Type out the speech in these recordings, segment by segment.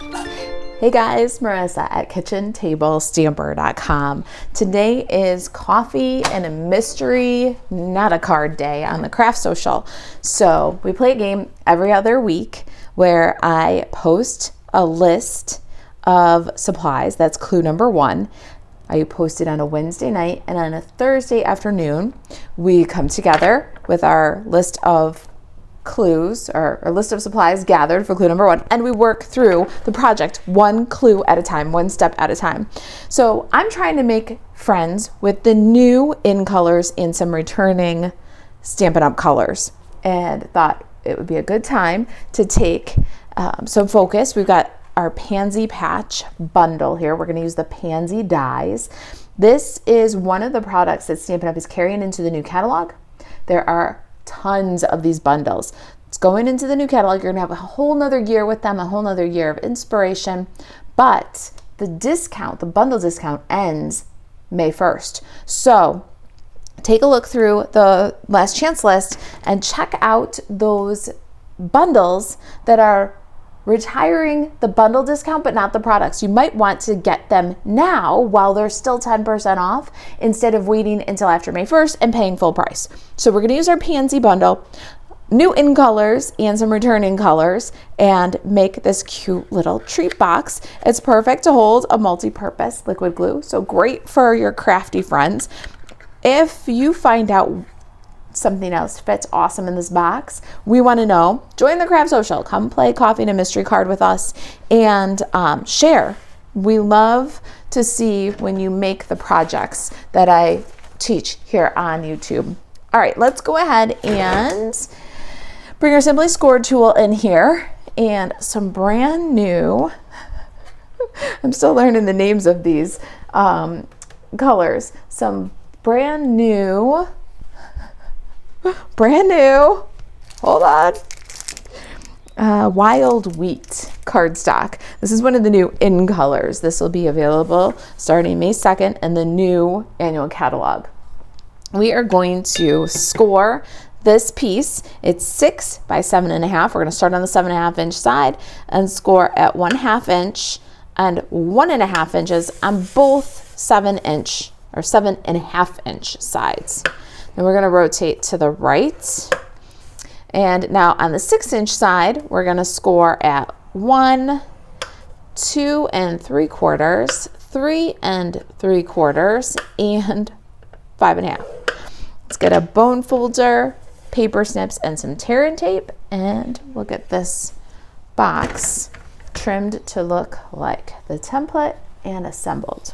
Hey guys, Marissa at kitchentablestamper.com. Today is coffee and a mystery, not a card day on the Craft Social. So we play a game every other week where I post a list of supplies. That's clue number one. I post it on a Wednesday night, and on a Thursday afternoon, we come together with our list of clues or a list of supplies gathered for clue number one, and we work through the project one clue at a time, one step at a time. So I'm trying to make friends with the new in colors and some returning Stampin' Up colors, and thought it would be a good time to take some focus. We've got our Pansy patch bundle here. We're going to use the Pansy dies. This is one of the products that Stampin' Up is carrying into the new catalog. There are tons of these bundles. It's going into the new catalog. You're gonna have a whole nother year with them, a whole nother year of inspiration. But the discount, the bundle discount, ends May 1st. So take a look through the last chance list and check out those bundles that are retiring the bundle discount but not the products. You might want to get them now while they're still 10% off instead of waiting until after May 1st and paying full price. So we're going to use our Pansy bundle, new in colors and some returning colors, and make this cute little treat box. It's perfect to hold a multi-purpose liquid glue, so great for your crafty friends. If you find out something else fits awesome in this box, we want to know. Join the Craft Social. Come play coffee and a mystery card with us and share. We love to see when you make the projects that I teach here on YouTube. All right, let's go ahead and bring our Simply Scored tool in here and some brand new, I'm still learning the names of these colors, some brand new, hold on, Wild Wheat cardstock. This is one of the new in colors. This will be available starting May 2nd in the new annual catalog. We are going to score this piece. It's 6 by 7.5. We're going to start on the 7.5 inch side and score at 1/2 inch and 1.5 inches on both 7 inch or 7.5 inch sides. Then we're going to rotate to the right. And now on the 6 inch side, we're going to score at 1, 2 3/4, 3 3/4, and 5.5. Let's get a bone folder, paper snips, and some tear and tape, and we'll get this box trimmed to look like the template and assembled.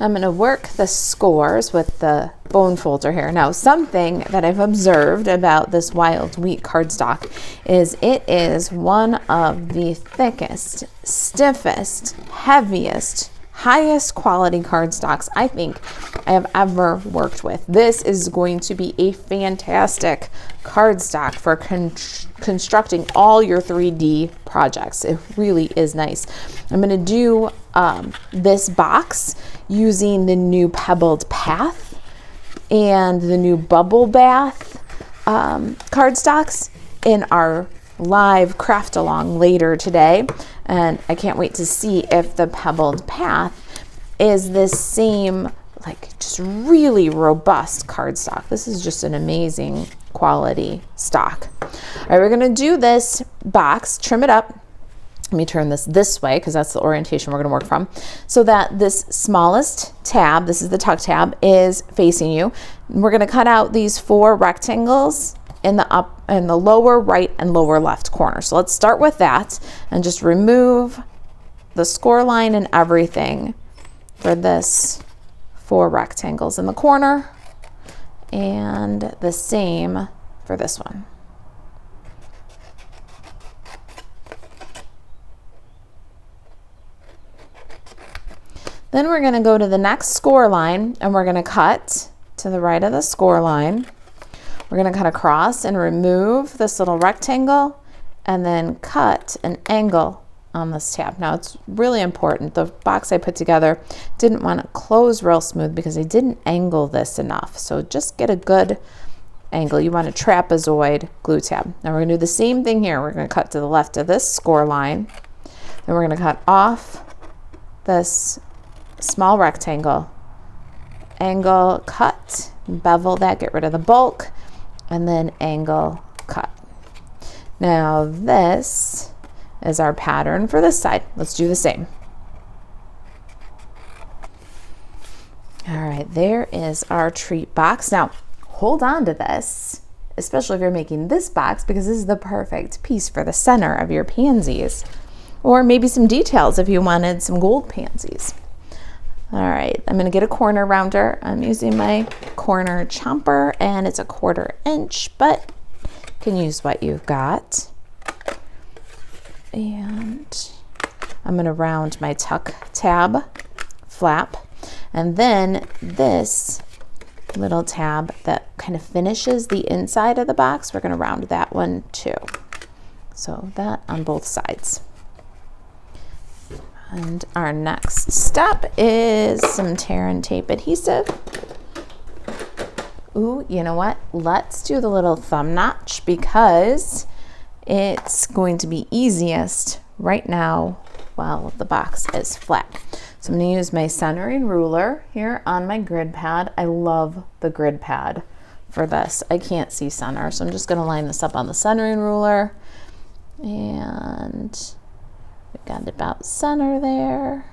I'm going to work the scores with the bone folder here. Now, something that I've observed about this Wild Wheat cardstock is it is one of the thickest, stiffest, heaviest, highest quality cardstocks I think I have ever worked with. This is going to be a fantastic cardstock for constructing all your 3D projects. It really is nice. I'm going to do this box using the new Pebbled Path and the new Bubble Bath cardstocks in our live craft along later today, and I can't wait to see if the Pebbled Path is this same, like, just really robust cardstock. This is just an amazing quality stock. All right, we're gonna do this box, trim it up. Let me turn this way because that's the orientation we're going to work from, so that this smallest tab, this is the tuck tab, is facing you. We're going to cut out these 4 rectangles in the lower right and lower left corner. So let's start with that and just remove the score line and everything for this 4 rectangles in the corner, and the same for this one. Then we're going to go to the next score line and we're going to cut to the right of the score line. We're going to cut across and remove this little rectangle and then cut an angle on this tab. Now it's really important. The box I put together didn't want to close real smooth because I didn't angle this enough. So just get a good angle. You want a trapezoid glue tab. Now we're going to do the same thing here. We're going to cut to the left of this score line. Then we're going to cut off this small rectangle. Angle, cut, bevel that, get rid of the bulk, and then angle, cut. Now this is our pattern for this side. Let's do the same. All right, there is our treat box. Now, hold on to this, especially if you're making this box, because this is the perfect piece for the center of your pansies, or maybe some details if you wanted some gold pansies. All right, I'm gonna get a corner rounder. I'm using my corner chomper, and it's a 1/4 inch, but you can use what you've got. And I'm gonna round my tuck tab flap, and then this little tab that kind of finishes the inside of the box, we're gonna round that one too. So that on both sides. And our next step is some tear and tape adhesive. Ooh, you know what? Let's do the little thumb notch because it's going to be easiest right now while the box is flat. So I'm going to use my centering ruler here on my grid pad. I love the grid pad for this. I can't see center, so I'm just going to line this up on the centering ruler. And we've got it about center there.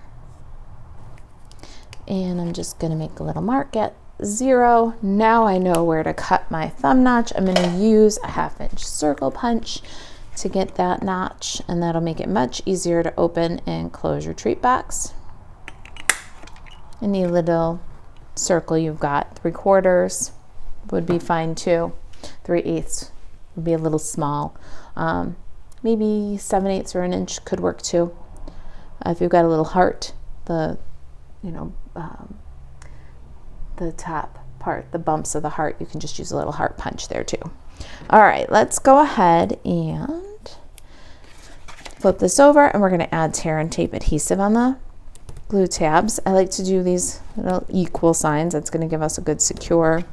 And I'm just going to make a little mark at 0. Now I know where to cut my thumb notch. I'm going to use a 1/2 inch circle punch to get that notch, and that'll make it much easier to open and close your treat box. Any little circle you've got, 3/4 would be fine too. 3/8 would be a little small. Maybe 7/8 or an inch could work too. If you've got a little heart, the top part, the bumps of the heart, you can just use a little heart punch there too. All right, let's go ahead and flip this over, and we're going to add tear and tape adhesive on the glue tabs. I like to do these little equal signs. That's going to give us a good secure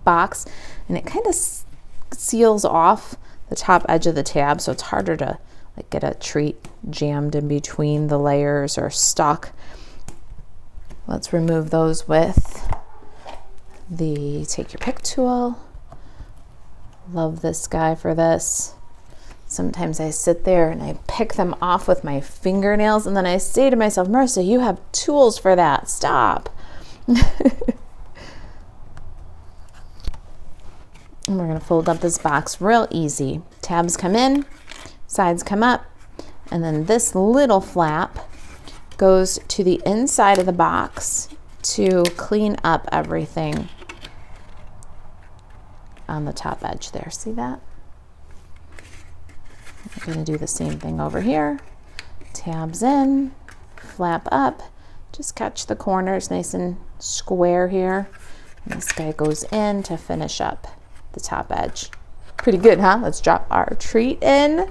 box, and it kind of seals off the top edge of the tab, so it's harder to like get a treat jammed in between the layers or stuck. Let's remove those with the take your pick tool. Love this guy for this. Sometimes I sit there and I pick them off with my fingernails, and then I say to myself, Marisa, you have tools for that. Stop. And we're going to fold up this box real easy. Tabs come in, sides come up, and then this little flap goes to the inside of the box to clean up everything on the top edge there. See that? We're going to do the same thing over here. Tabs in, flap up, just catch the corners nice and square here. And this guy goes in to finish up the top edge. Pretty good, huh? Let's drop our treat in.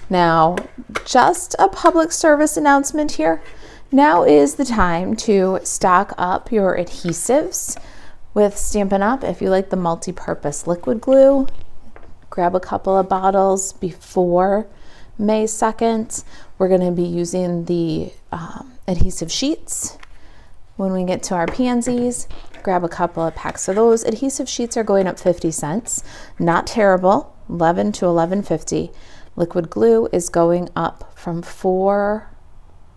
Now, just a public service announcement here. Now is the time to stock up your adhesives with Stampin' Up. If you like the multi-purpose liquid glue, grab a couple of bottles before May 2nd. We're going to be using the adhesive sheets when we get to our pansies. Grab a couple of packs of those. Adhesive sheets are going up 50 cents. Not terrible, $11 to $11.50. Liquid glue is going up from $4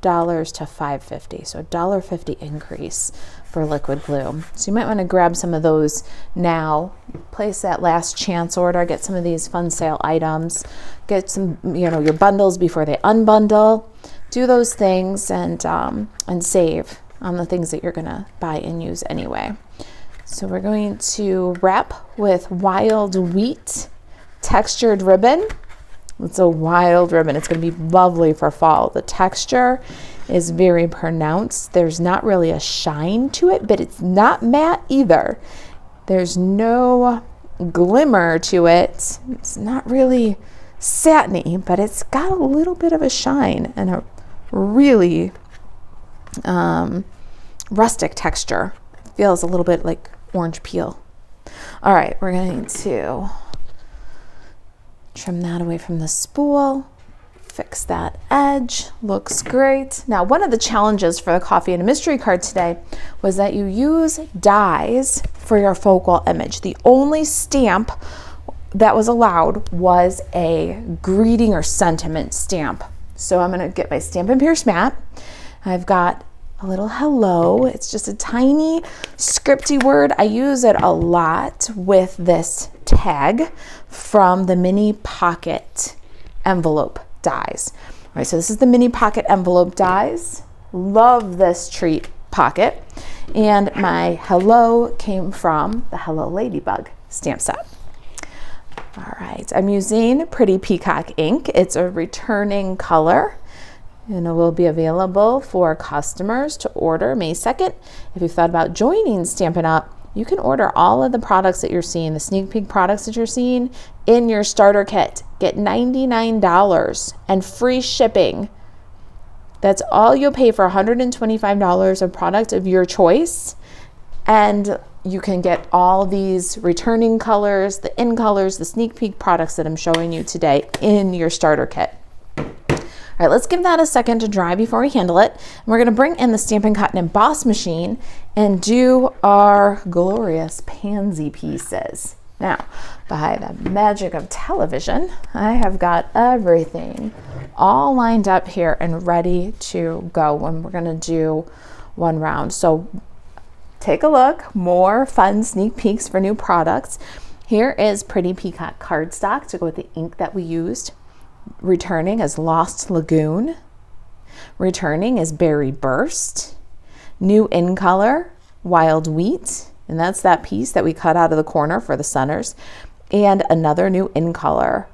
to $5.50, so $1.50 increase for liquid glue. So you might want to grab some of those now, place that last chance order, get some of these fun sale items, get some, your bundles before they unbundle. Do those things and save on the things that you're gonna buy and use anyway. So we're going to wrap with wild wheat textured ribbon. It's a wild ribbon. It's going to be lovely for fall. The texture is very pronounced. There's not really a shine to it, but it's not matte either. There's no glimmer to it. It's not really satiny, but it's got a little bit of a shine and a really rustic texture. It feels a little bit like orange peel. All right, we're going to trim that away from the spool. Fix that edge, looks great. Now, one of the challenges for the coffee and a mystery card today was that you use dies for your focal image. The only stamp that was allowed was a greeting or sentiment stamp. So I'm gonna get my Stampin' Pierce mat. I've got a little hello. It's just a tiny scripty word. I use it a lot with this tag from the mini pocket envelope dies. All right, so this is the mini pocket envelope dies. Love this treat pocket. And my hello came from the Hello Ladybug stamp set. All right, I'm using Pretty Peacock ink. It's a returning color, and it will be available for customers to order May 2nd. If you've thought about joining Stampin' Up, you can order all of the products that you're seeing, the sneak peek products that you're seeing, in your starter kit. Get $99 and free shipping. That's all you'll pay for $125 of product of your choice. And you can get all these returning colors, the in colors, the sneak peek products that I'm showing you today in your starter kit. All right, let's give that a second to dry before we handle it. And we're gonna bring in the Stampin' Cotton Emboss machine and do our glorious pansy pieces. Now, by the magic of television, I have got everything all lined up here and ready to go when we're gonna do one round. So take a look, more fun sneak peeks for new products. Here is Pretty Peacock cardstock to go with the ink that we used. Returning is Lost Lagoon. Returning is Berry Burst. New in color, Wild Wheat, and that's that piece that we cut out of the corner for the centers. And another new in color,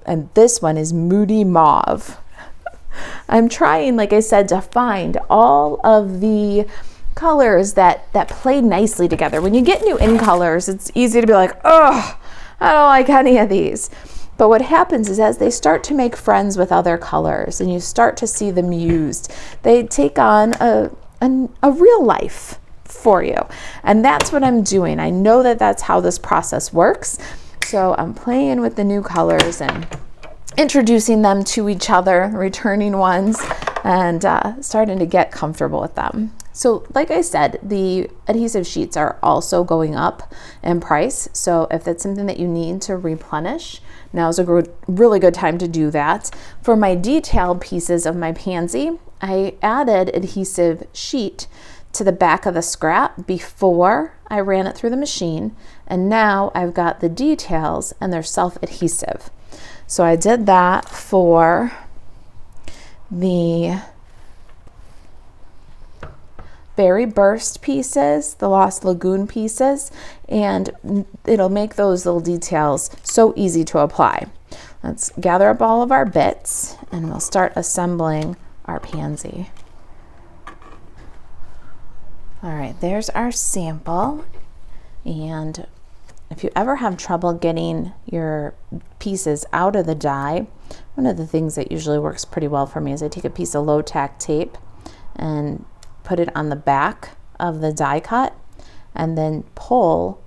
and this one is Moody Mauve. I'm trying, like I said, to find all of the colors that play nicely together. When you get new in colors, it's easy to be like, oh, I don't like any of these. But what happens is as they start to make friends with other colors and you start to see them used, they take on a real life for you. And that's what I'm doing. I know that that's how this process works. So I'm playing with the new colors and introducing them to each other, returning ones, and starting to get comfortable with them. So like I said, the adhesive sheets are also going up in price. So if that's something that you need to replenish, now's a really good time to do that. For my detailed pieces of my pansy, I added adhesive sheet to the back of the scrap before I ran it through the machine. And now I've got the details and they're self-adhesive. So I did that for the Berry Burst pieces, the Lost Lagoon pieces, and it'll make those little details so easy to apply. Let's gather up all of our bits and we'll start assembling our pansy. All right, there's our sample. And if you ever have trouble getting your pieces out of the die, one of the things that usually works pretty well for me is I take a piece of low-tack tape and put it on the back of the die cut and then pull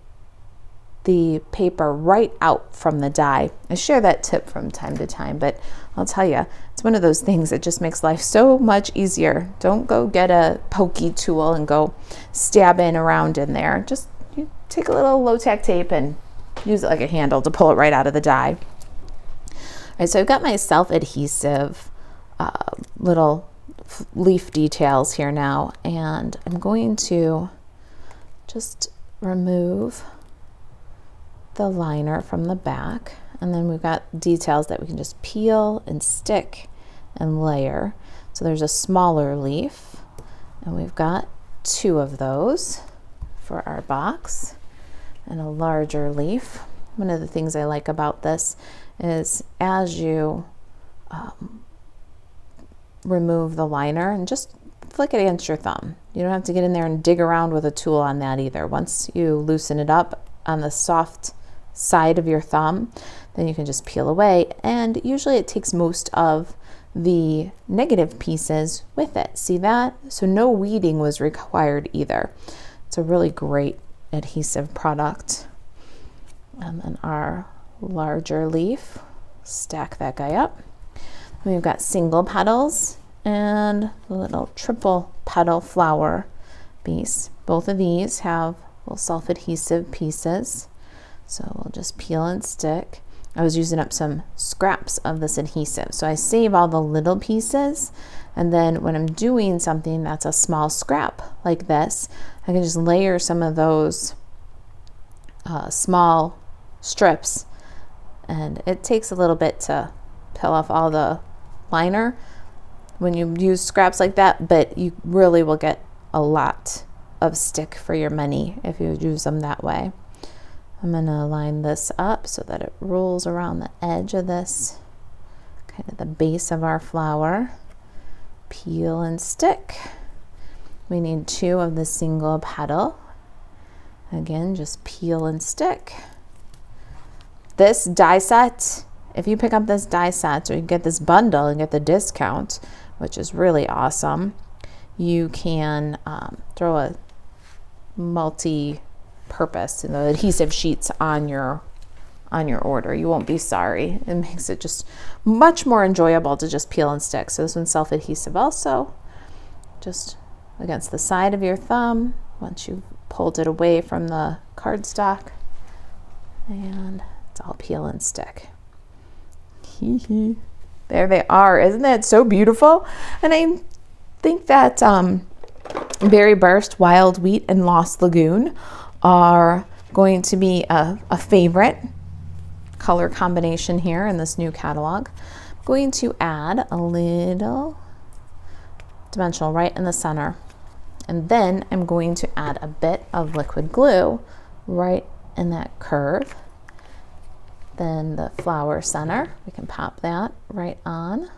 the paper right out from the die. I share that tip from time to time, but I'll tell you, it's one of those things that just makes life so much easier. Don't go get a pokey tool and go stabbing around in there. Just you take a little low-tack tape and use it like a handle to pull it right out of the die. All right, so I've got my self-adhesive little leaf details here now, and I'm going to just remove the liner from the back, and then we've got details that we can just peel and stick and layer. So there's a smaller leaf, and we've got 2 of those for our box, and a larger leaf. One of the things I like about this is as you remove the liner and just flick it against your thumb. You don't have to get in there and dig around with a tool on that either. Once you loosen it up on the soft side of your thumb, then you can just peel away, and usually it takes most of the negative pieces with it. See that? So no weeding was required either. It's a really great adhesive product. And then our larger leaf, stack that guy up. We've got single petals and the little triple petal flower piece. Both of these have little self-adhesive pieces. So we'll just peel and stick. I was using up some scraps of this adhesive. So I save all the little pieces, and then when I'm doing something that's a small scrap like this, I can just layer some of those small strips, and it takes a little bit to peel off all the liner when you use scraps like that, but you really will get a lot of stick for your money if you use them that way. I'm going to line this up so that it rolls around the edge of this, kind of the base of our flower. Peel and stick. We need 2 of the single petal. Again, just peel and stick. This die set, if you pick up this die set or you get this bundle and get the discount, which is really awesome, you can throw a multi-purpose, the adhesive sheets on your order. You won't be sorry. It makes it just much more enjoyable to just peel and stick. So this one's self-adhesive also, just against the side of your thumb once you've pulled it away from the cardstock, and it's all peel and stick. There they are. Isn't that so beautiful? And I think that Berry Burst, Wild Wheat, and Lost Lagoon are going to be a favorite color combination here in this new catalog. I'm going to add a little dimensional right in the center, and then I'm going to add a bit of liquid glue right in that curve. Then the flower center, we can pop that right on.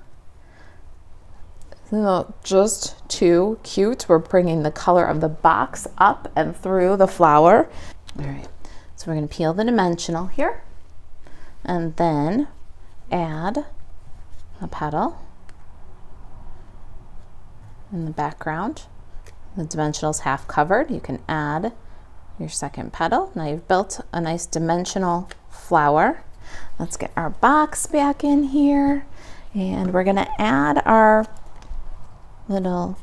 Just too cute. We're bringing the color of the box up and through the flower. All right, so we're going to peel the dimensional here and then add a petal in the background. The dimensional's half covered. You can add your second petal. Now you've built a nice dimensional flower. Let's get our box back in here, and we're going to add our little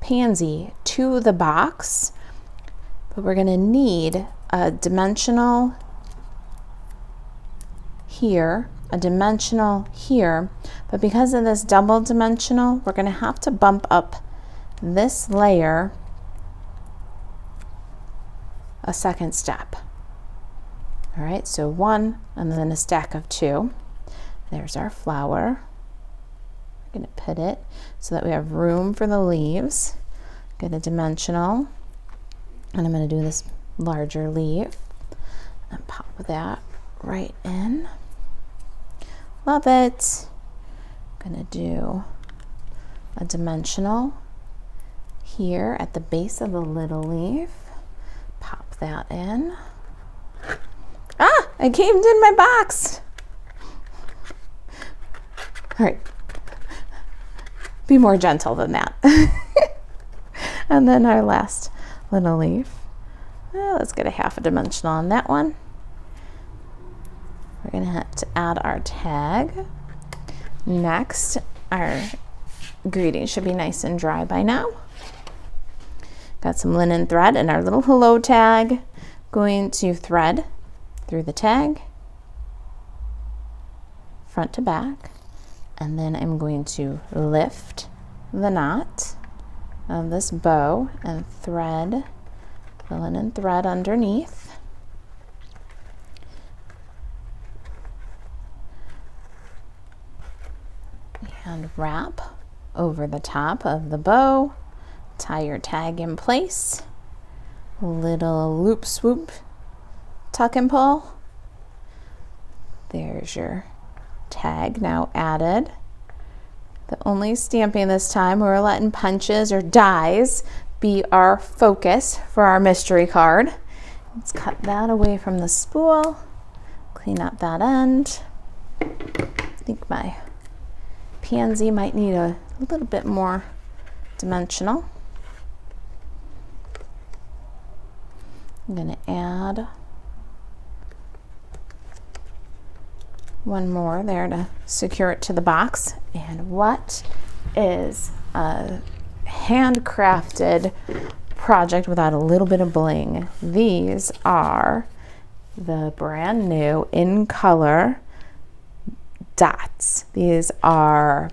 pansy to the box, but we're going to need a dimensional here, a dimensional here, but because of this double dimensional, we're going to have to bump up this layer a second step. All right, so 1 and then a stack of 2. There's our flower. We're going to put it so that we have room for the leaves. Get a dimensional, and I'm going to do this larger leaf and pop that right in. Love it. I'm going to do a dimensional here at the base of the little leaf. Pop that in. Ah, I caved in my box. All right. Be more gentle than that. And then our last little leaf. Let's get a half a dimensional on that one. We're going to have to add our tag. Next, our greeting should be nice and dry by now. Got some linen thread and our little hello tag. Going to thread through the tag, front to back, and then I'm going to lift the knot of this bow and thread the linen thread underneath. And wrap over the top of the bow. Tie your tag in place. Little loop swoop, tuck and pull. There's your tag now added. The only stamping this time, we're letting punches or dies be our focus for our mystery card. Let's cut that away from the spool. Clean up that end. I think my pansy might need a little bit more dimensional. I'm going to add one more there to secure it to the box. And what is a handcrafted project without a little bit of bling? These are the brand new in color dots. These are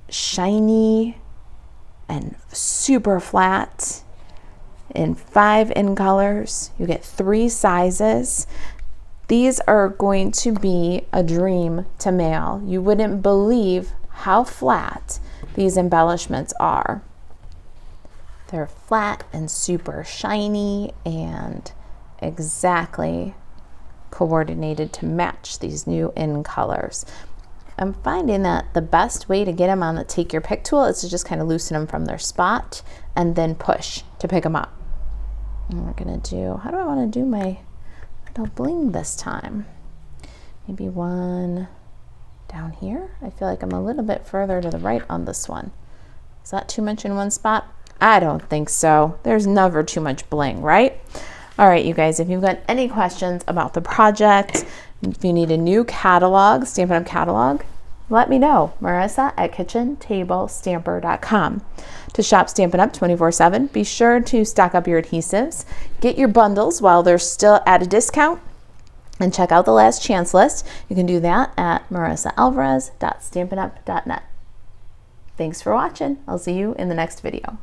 shiny and super flat in 5 in colors. You get 3 sizes. These are going to be a dream to mail. You wouldn't believe how flat these embellishments are. They're flat and super shiny and exactly coordinated to match these new in colors. I'm finding that the best way to get them on the take your pick tool is to just kind of loosen them from their spot and then push to pick them up. And we're gonna do, how do I want to do my little bling this time? Maybe one down here. I feel like I'm a little bit further to the right on this one. Is that too much in one spot? I don't think so. There's never too much bling, right? All right, you guys, if you've got any questions about the project, if you need a new catalog, Stampin' Up! Catalog, let me know. Marisa at kitchentablestamper.com. To shop Stampin' Up! 24/7, be sure to stock up your adhesives, get your bundles while they're still at a discount, and check out the last chance list. You can do that at marisaalvarez.stampinup.net. Thanks for watching. I'll see you in the next video.